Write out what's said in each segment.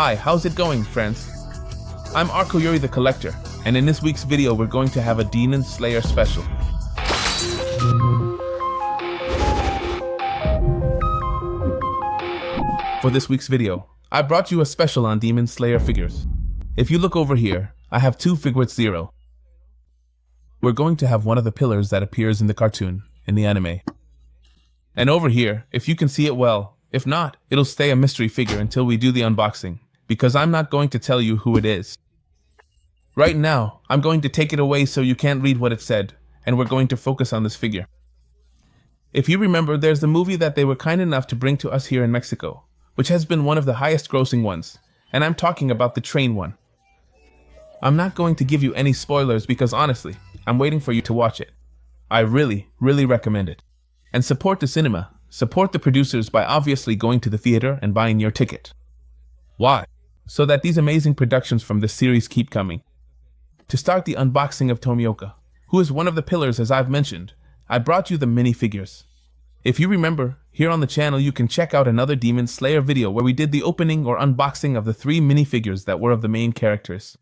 Hi, how's it going, friends? I'm Yuri the Collector, and in this week's video we're going to have a Demon Slayer special. For this week's video, I brought you a special on Demon Slayer figures. If you look over here, I have two Figures 0. We're going to have one of the pillars that appears in the cartoon, in the anime. And over here, if you can see it well, if not, it'll stay a mystery figure until we do the unboxing, because I'm not going to tell you who it is. Right now, I'm going to take it away so you can't read what it said, and we're going to focus on this figure. If you remember, there's the movie that they were kind enough to bring to us here in Mexico, which has been one of the highest grossing ones, and I'm talking about the train one. I'm not going to give you any spoilers because honestly, I'm waiting for you to watch it. I really recommend it. And support the cinema, support the producers by obviously going to the theater and buying your ticket. Why? So that these amazing productions from this series keep coming. To start the unboxing of Tomioka, who is one of the pillars as I've mentioned, I brought you the minifigures. If you remember, here on the channel you can check out another Demon Slayer video where we did the opening or unboxing of the 3 minifigures that were of the main characters.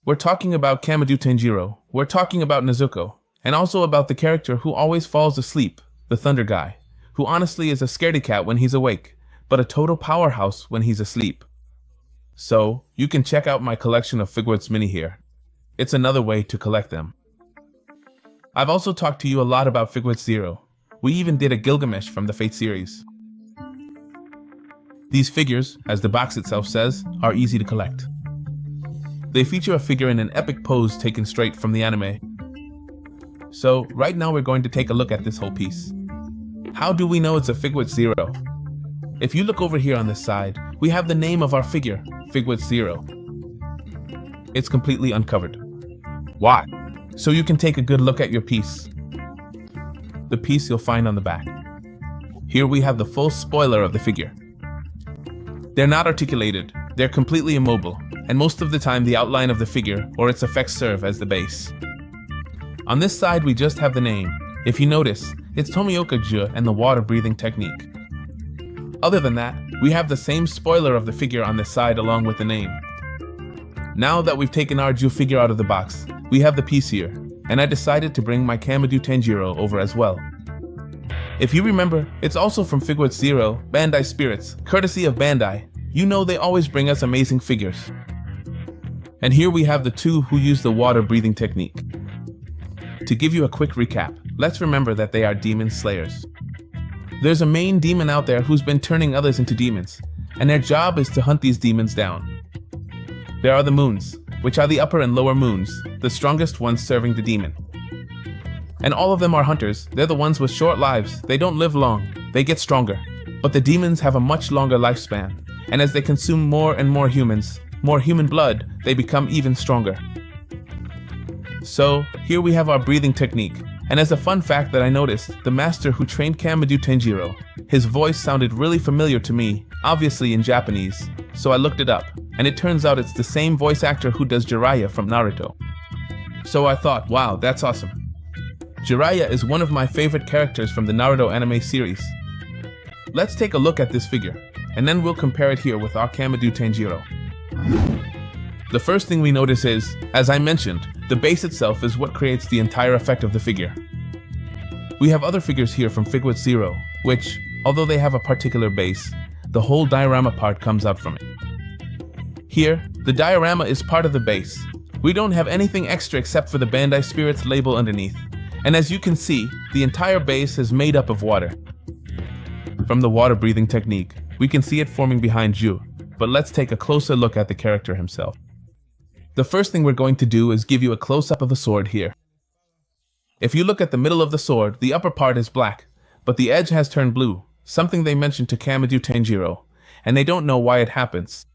We're talking about Kamado Tanjiro, we're talking about Nezuko, and also about the character who always falls asleep, the Thunder Guy, who honestly is a scaredy cat when he's awake, but a total powerhouse when he's asleep. So, you can check out my collection of Figures Mini here. It's another way to collect them. I've also talked to you a lot about Figures 0. We even did a Gilgamesh from the Fate series. These figures, as the box itself says, are easy to collect. They feature a figure in an epic pose taken straight from the anime. So, right now we're going to take a look at this whole piece. How do we know it's a Figures 0? If you look over here on this side, we have the name of our figure, Figures 0. It's completely uncovered. Why? So you can take a good look at your piece. The piece you'll find on the back. Here we have the full spoiler of the figure. They're not articulated, they're completely immobile, and most of the time the outline of the figure or its effects serve as the base. On this side we just have the name. If you notice, it's Tomioka Ju and the water breathing technique. Other than that, we have the same spoiler of the figure on this side along with the name. Now that we've taken our Ju figure out of the box, we have the piece here, and I decided to bring my Kamado Tanjiro over as well. If you remember, it's also from Figures 0, Bandai Spirits, courtesy of Bandai. You know they always bring us amazing figures. And here we have the two who use the water breathing technique. To give you a quick recap, let's remember that they are demon slayers. There's a main demon out there who's been turning others into demons, and their job is to hunt these demons down. There are the moons, which are the upper and lower moons, the strongest ones serving the demon. And all of them are hunters. They're the ones with short lives. They don't live long, they get stronger. But the demons have a much longer lifespan, and as they consume more and more human blood, they become even stronger. So, here we have our breathing technique. And as a fun fact that I noticed, the master who trained Kamado Tanjiro, his voice sounded really familiar to me, obviously in Japanese, so I looked it up, and it turns out it's the same voice actor who does Jiraiya from Naruto. So I thought, wow, that's awesome. Jiraiya is one of my favorite characters from the Naruto anime series. Let's take a look at this figure, and then we'll compare it here with our Kamado Tanjiro. The first thing we notice is, as I mentioned, the base itself is what creates the entire effect of the figure. We have other figures here from Figures 0, which, although they have a particular base, the whole diorama part comes out from it. Here, the diorama is part of the base. We don't have anything extra except for the Bandai Spirits label underneath, and as you can see, the entire base is made up of water. From the water breathing technique, we can see it forming behind Ju, but let's take a closer look at the character himself. The first thing we're going to do is give you a close-up of the sword here. If you look at the middle of the sword, the upper part is black, but the edge has turned blue, something they mentioned to Kamado Tanjiro, and they don't know why it happens.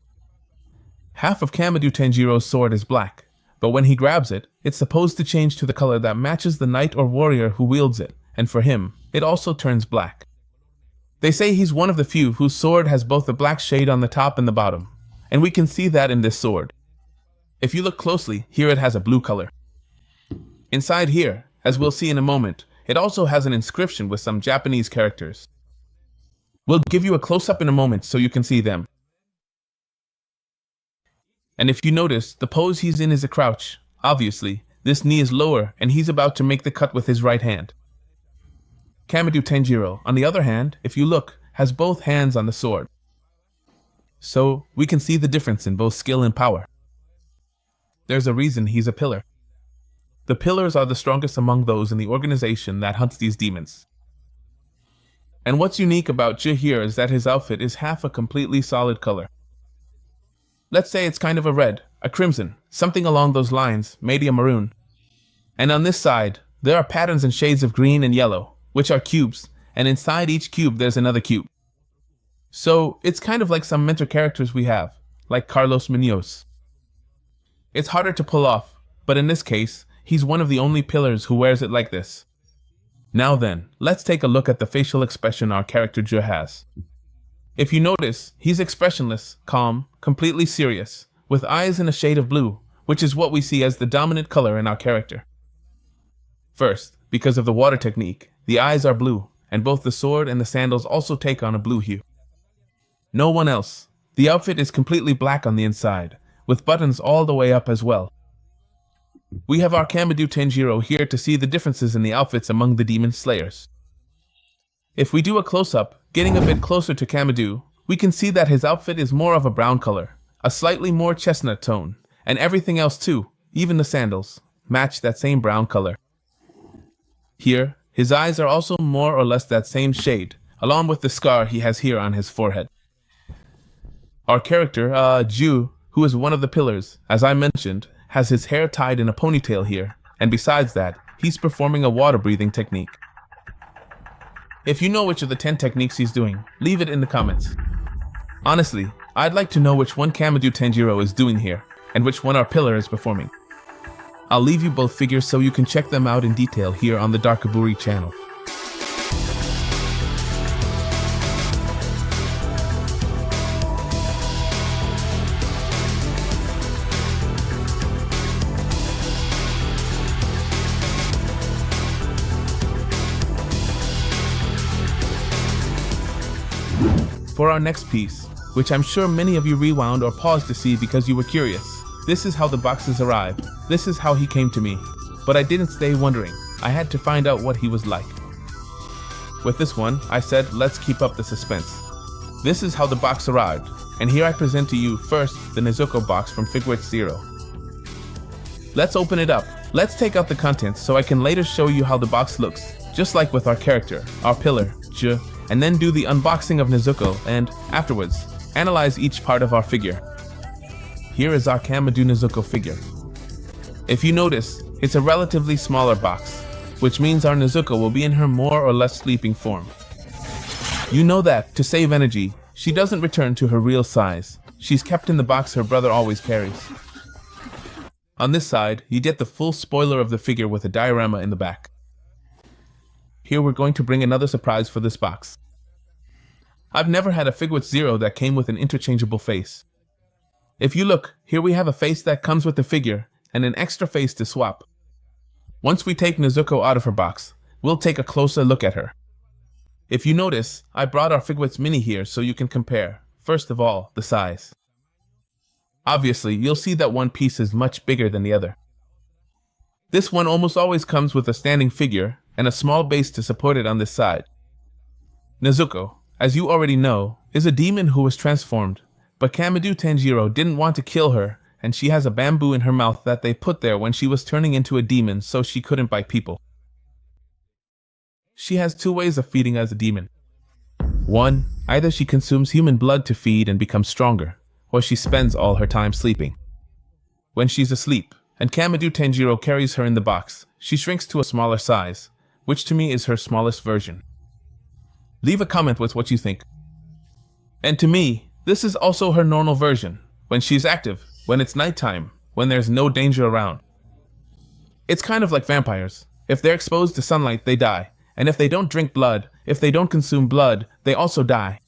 Half of Kamado Tanjiro's sword is black, but when he grabs it, it's supposed to change to the color that matches the knight or warrior who wields it, and for him, it also turns black. They say he's one of the few whose sword has both the black shade on the top and the bottom, and we can see that in this sword. If you look closely, here it has a blue color. Inside here, as we'll see in a moment, it also has an inscription with some Japanese characters. We'll give you a close-up in a moment so you can see them. And if you notice, the pose he's in is a crouch. Obviously, this knee is lower and he's about to make the cut with his right hand. Kamado Tenjiro, on the other hand, if you look, has both hands on the sword. So, we can see the difference in both skill and power. There's a reason he's a pillar. The pillars are the strongest among those in the organization that hunts these demons. And what's unique about Ji here is that his outfit is half a completely solid color. Let's say it's kind of a red, a crimson, something along those lines, maybe a maroon. And on this side, there are patterns and shades of green and yellow, which are cubes, and inside each cube there's another cube. So, it's kind of like some mentor characters we have, like Carlos Munoz. It's harder to pull off, but in this case, he's one of the only pillars who wears it like this. Now then, let's take a look at the facial expression our character Ji has. If you notice, he's expressionless, calm, completely serious, with eyes in a shade of blue, which is what we see as the dominant color in our character. First, because of the water technique, the eyes are blue, and both the sword and the sandals also take on a blue hue. No one else. The outfit is completely black on the inside, with buttons all the way up as well. We have our Kamado Tenjiro here to see the differences in the outfits among the demon slayers. If we do a close-up, getting a bit closer to Kamado, we can see that his outfit is more of a brown color, a slightly more chestnut tone, and everything else too, even the sandals, match that same brown color. Here, his eyes are also more or less that same shade, along with the scar he has here on his forehead. Our character, Ji, who is one of the pillars, as I mentioned, has his hair tied in a ponytail here, and besides that, he's performing a water-breathing technique. If you know which of the 10 techniques he's doing, leave it in the comments. Honestly, I'd like to know which one Kamado Tenjiro is doing here, and which one our pillar is performing. I'll leave you both figures so you can check them out in detail here on the Darkoburi channel. For our next piece, which I'm sure many of you rewound or paused to see because you were curious, this is how the boxes arrived. This is how he came to me. But I didn't stay wondering. I had to find out what he was like. With this one, I said, let's keep up the suspense. This is how the box arrived, and here I present to you first the Nezuko box from Figurette Zero. Let's open it up. Let's take out the contents so I can later show you how the box looks, just like with our character, our pillar, Ji, and then do the unboxing of Nezuko and, afterwards, analyze each part of our figure. Here is our Kamado Nezuko figure. If you notice, it's a relatively smaller box, which means our Nezuko will be in her more or less sleeping form. You know that, to save energy, she doesn't return to her real size. She's kept in the box her brother always carries. On this side, you get the full spoiler of the figure with a diorama in the back. Here we're going to bring another surprise for this box. I've never had a Figurette Zero that came with an interchangeable face. If you look, here we have a face that comes with the figure, and an extra face to swap. Once we take Nezuko out of her box, we'll take a closer look at her. If you notice, I brought our Figurette's Mini here so you can compare, first of all, the size. Obviously, you'll see that one piece is much bigger than the other. This one almost always comes with a standing figure, and a small base to support it on this side. Nezuko, as you already know, is a demon who was transformed, but Kamado Tenjiro didn't want to kill her, and she has a bamboo in her mouth that they put there when she was turning into a demon so she couldn't bite people. She has two ways of feeding as a demon. One, either she consumes human blood to feed and becomes stronger, or she spends all her time sleeping. When she's asleep, and Kamado Tenjiro carries her in the box, she shrinks to a smaller size, which to me is her smallest version. Leave a comment with what you think. And to me, this is also her normal version, when she's active, when it's nighttime, when there's no danger around. It's kind of like vampires. If they're exposed to sunlight, they die. And if they don't drink blood, if they don't consume blood, they also die.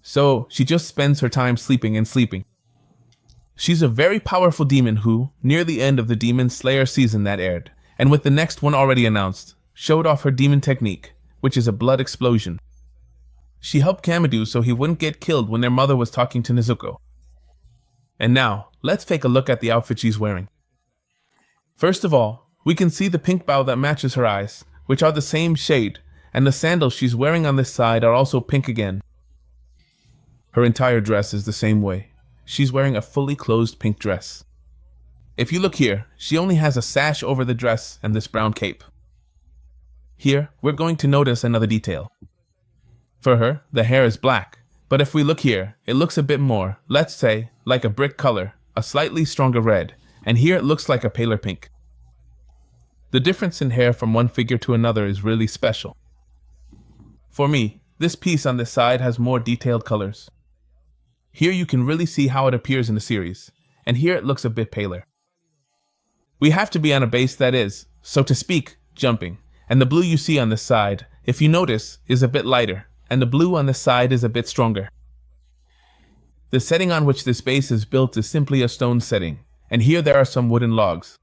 So, she just spends her time sleeping and sleeping. She's a very powerful demon who, near the end of the Demon Slayer season that aired, and with the next one already announced, showed off her demon technique, which is a blood explosion. She helped Kamado so he wouldn't get killed when their mother was talking to Nezuko. And now, let's take a look at the outfit she's wearing. First of all, we can see the pink bow that matches her eyes, which are the same shade, and the sandals she's wearing on this side are also pink again. Her entire dress is the same way. She's wearing a fully closed pink dress. If you look here, she only has a sash over the dress and this brown cape. Here, we're going to notice another detail. For her, the hair is black, but if we look here, it looks a bit more, let's say, like a brick color, a slightly stronger red, and here it looks like a paler pink. The difference in hair from one figure to another is really special. For me, this piece on this side has more detailed colors. Here you can really see how it appears in the series, and here it looks a bit paler. We have to be on a base that is, so to speak, jumping, and the blue you see on this side, if you notice, is a bit lighter, and the blue on this side is a bit stronger. The setting on which this base is built is simply a stone setting, and here there are some wooden logs.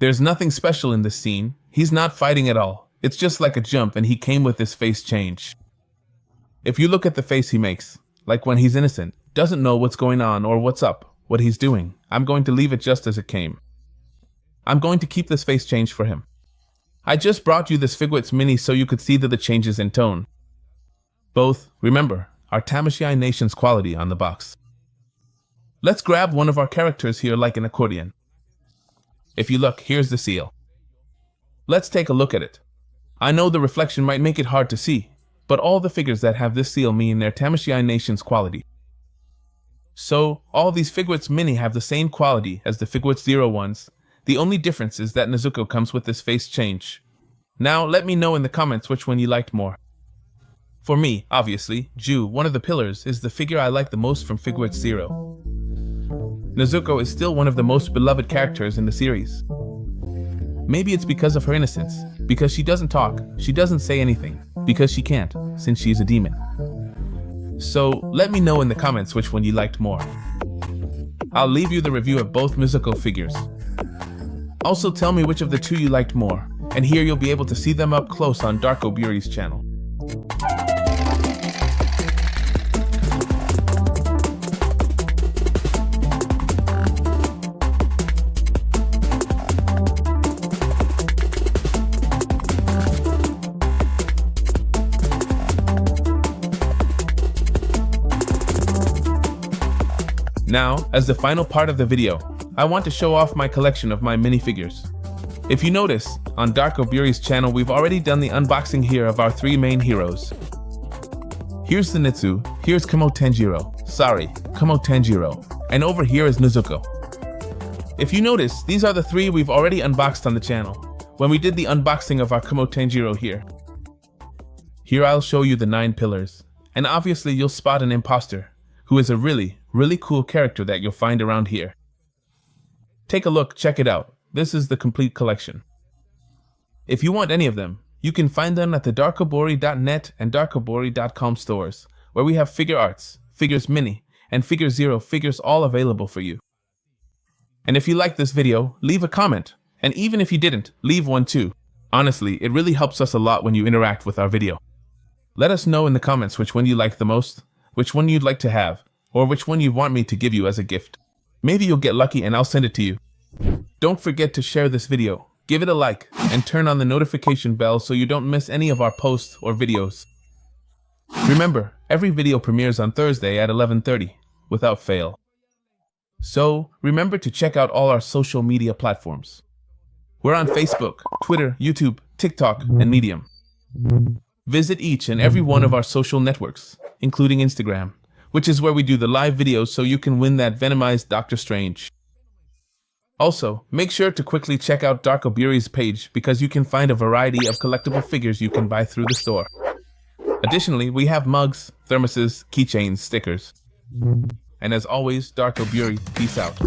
There's nothing special in this scene, he's not fighting at all, it's just like a jump and he came with this face change. If you look at the face he makes, like when he's innocent, doesn't know what's going on or what's up, what he's doing, I'm going to leave it just as it came. I'm going to keep this face change for him. I just brought you this Figwits mini so you could see the changes in tone. Both, remember, are Tamashii Nation's quality on the box. Let's grab one of our characters here like an accordion. If you look, here's the seal. Let's take a look at it. I know the reflection might make it hard to see, but all the figures that have this seal mean they're Tamashii Nation's quality. So, all these Figwits mini have the same quality as the Figwits Zero ones. The only difference is that Nezuko comes with this face change. Now, let me know in the comments which one you liked more. For me, obviously, Ju, one of the pillars, is the figure I like the most from Figwits Zero. Nezuko is still one of the most beloved characters in the series. Maybe it's because of her innocence, because she doesn't talk, she doesn't say anything, because she can't, since she's a demon. So, let me know in the comments which one you liked more. I'll leave you the review of both Nezuko figures. Also tell me which of the two you liked more, and here you'll be able to see them up close on Darkoburi's channel. Now, as the final part of the video, I want to show off my collection of my minifigures. If you notice, on Darkoburi's channel we've already done the unboxing here of our three main heroes. Here's Zenitsu, here's Kumo Tanjiro, and over here is Nezuko. If you notice, these are the three we've already unboxed on the channel, when we did the unboxing of our Kumo Tanjiro here. Here I'll show you the 9 pillars, and obviously you'll spot an imposter, who is a really cool character that you'll find around here. Take a look, check it out. This is the complete collection. If you want any of them, you can find them at the Darkoburi.net and Darkoburi.com stores, where we have figure arts, figures mini, and figure zero figures all available for you. And if you liked this video, leave a comment, and even if you didn't, leave one too. Honestly, it really helps us a lot when you interact with our video. Let us know in the comments which one you like the most, which one you'd like to have, or which one you want me to give you as a gift. Maybe you'll get lucky and I'll send it to you. Don't forget to share this video, give it a like, and turn on the notification bell so you don't miss any of our posts or videos. Remember, every video premieres on Thursday at 11:30, without fail. So, remember to check out all our social media platforms. We're on Facebook, Twitter, YouTube, TikTok, and Medium. Visit each and every one of our social networks, including Instagram, which is where we do the live videos so you can win that venomized Doctor Strange. Also, make sure to quickly check out Darkoburi's page because you can find a variety of collectible figures you can buy through the store. Additionally, we have mugs, thermoses, keychains, stickers. And as always, Darkoburi, peace out.